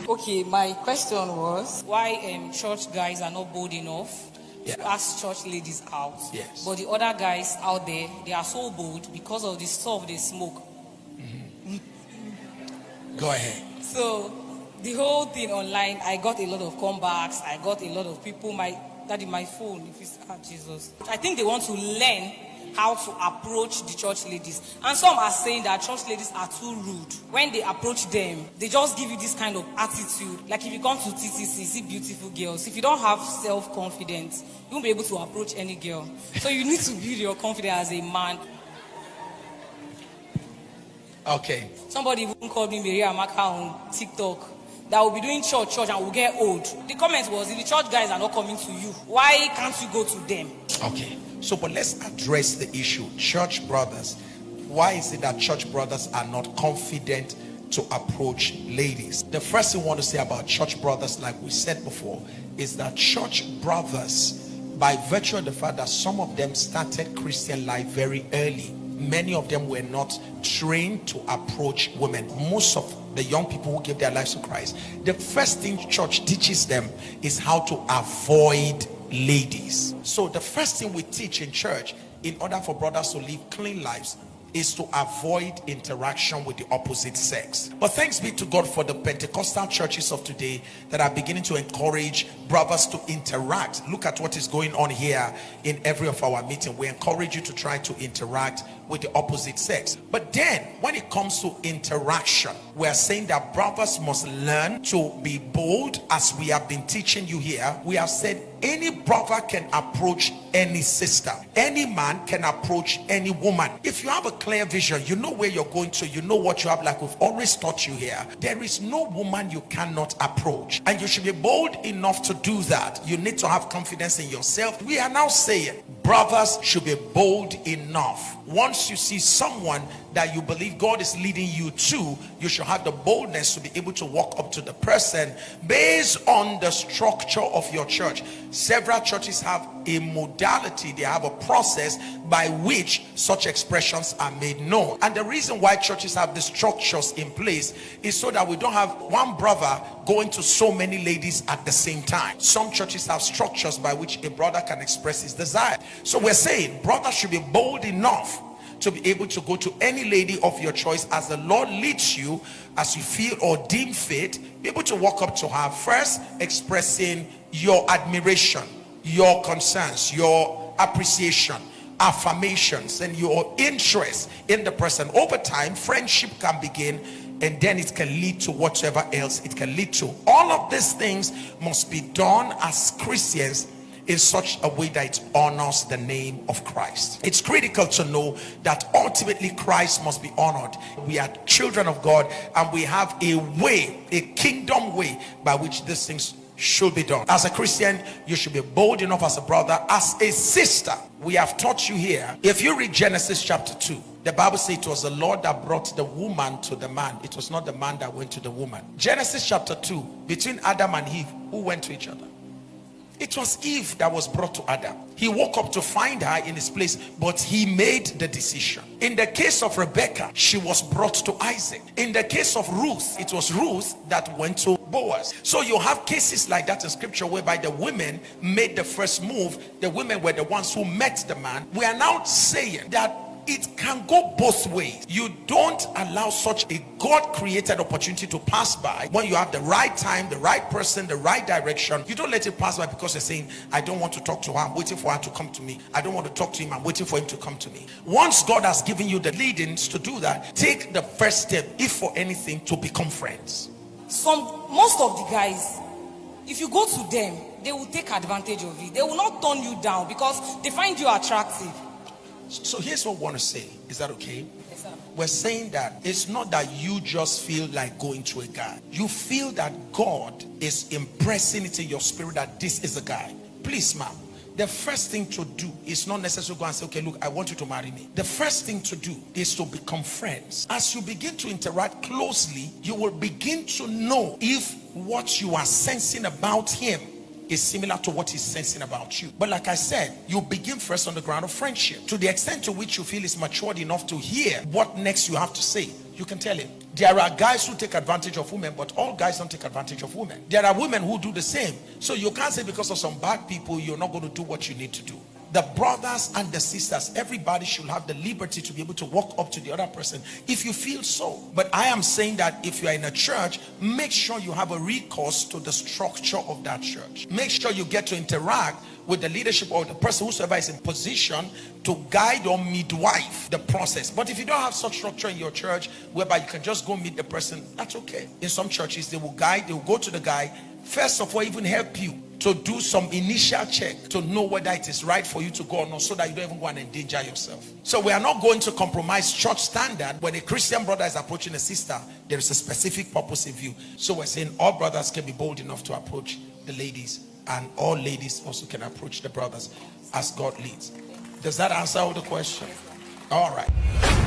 Okay, my question was why church guys are not bold enough to ask church ladies out. Yes. But the other guys out there, they are so bold because of the stuff they smoke. Go ahead. So the whole thing online, I got a lot of comebacks. I got a lot of people. My phone. If it's Jesus, I think they want to learn how to approach the church ladies. And some are saying that church ladies are too rude. When they approach them, they just give you this kind of attitude. Like if you come to TTC, see beautiful girls. If you don't have self-confidence, you won't be able to approach any girl. So you need to build your confidence as a man. Okay. Somebody even called me Maria Amaka on TikTok. That will be doing church and will get old. The comment was, if the church guys are not coming to you, why can't you go to them? Okay. So, but let's address the issue. Church brothers. Why is it that church brothers are not confident to approach ladies? The first thing I want to say about church brothers, like we said before, is that church brothers, by virtue of the fact that some of them started Christian life very early, many of them were not trained to approach women. Most of the young people who give their lives to Christ, the first thing church teaches them is how to avoid ladies. So the first thing we teach in church, in order for brothers to live clean lives, is to avoid interaction with the opposite sex. But thanks be to God for the Pentecostal churches of today that are beginning to encourage brothers to interact. Look at what is going on here in every of our meeting. We encourage you to try to interact with the opposite sex. But then when it comes to interaction, we are saying that brothers must learn to be bold. As we have been teaching you here, we have said any brother can approach any sister, any man can approach any woman. If you have a clear vision, you know where you're going to, you know what you have, like we've always taught you here, there is no woman you cannot approach, and you should be bold enough to do that. You need to have confidence in yourself. We are now saying brothers should be bold enough. Once you see someone that you believe God is leading you to, you should have the boldness to be able to walk up to the person based on the structure of your church. Several churches have a modality, they have a process by which such expressions are made known. And the reason why churches have the structures in place is so that we don't have one brother going to so many ladies at the same time. Some churches have structures by which a brother can express his desire. So we're saying brothers should be bold enough to be able to go to any lady of your choice as the Lord leads you, as you feel or deem fit. Be able to walk up to her, first expressing your admiration, your concerns, your appreciation, affirmations, and your interest in the person. Over time, friendship can begin, and then it can lead to whatever else it can lead to. All of these things must be done as Christians in such a way that it honors the name of Christ. It's critical to know that ultimately Christ must be honored. We are children of God, and we have a way, a kingdom way by which these things should be done. As a Christian, you should be bold enough. As a brother, as a sister, we have taught you here. If you read Genesis chapter 2, the Bible says it was the Lord that brought the woman to the man. It was not the man that went to the woman. Genesis chapter 2, between Adam and Eve, who went to each other? It was Eve that was brought to Adam. He woke up to find her in his place, but he made the decision. In the case of Rebecca, she was brought to Isaac. In the case of Ruth, it was Ruth that went to Boaz. So you have cases like that in scripture whereby the women made the first move. The women were the ones who met the man. We are now saying that it can go both ways. You don't allow such a God-created opportunity to pass by. When you have the right time, the right person, the right direction, you don't let it pass by because you're saying, I don't want to talk to her, I'm waiting for her to come to me. I don't want to talk to him, I'm waiting for him to come to me. Once God has given you the leadings to do that, take the first step, if for anything, to become friends. Most of the guys, if you go to them, they will take advantage of it. They will not turn you down because they find you attractive. So here's what I want to say. Is that okay? Yes, sir. We're saying that it's not that you just feel like going to a guy. You feel that God is impressing it in your spirit that this is a guy. Please, ma'am, the first thing to do is not necessarily go and say, okay, look, I want you to marry me. The first thing to do is to become friends. As you begin to interact closely, you will begin to know if what you are sensing about him is similar to what he's sensing about you. But like I said, you begin first on the ground of friendship. To the extent to which you feel is matured enough to hear what next you have to say, you can tell him. There are guys who take advantage of women, but all guys don't take advantage of women. There are women who do the same. So you can't say because of some bad people, you're not going to do what you need to do. The brothers and the sisters, everybody should have the liberty to be able to walk up to the other person if you feel so. But I am saying that if you are in a church, make sure you have a recourse to the structure of that church. Make sure you get to interact with the leadership or the person whosoever is in position to guide or midwife the process. But if you don't have such structure in your church whereby you can just go meet the person, that's okay. In some churches, they will guide, they will go to the guy, first of all, even help you to do some initial check to know whether it is right for you to go or not, so that you don't even go and endanger yourself. So we are not going to compromise church standard. When a Christian brother is approaching a sister, there is a specific purpose in view. So we're saying all brothers can be bold enough to approach the ladies, and all ladies also can approach the brothers as God leads. Does that answer all the questions? All right.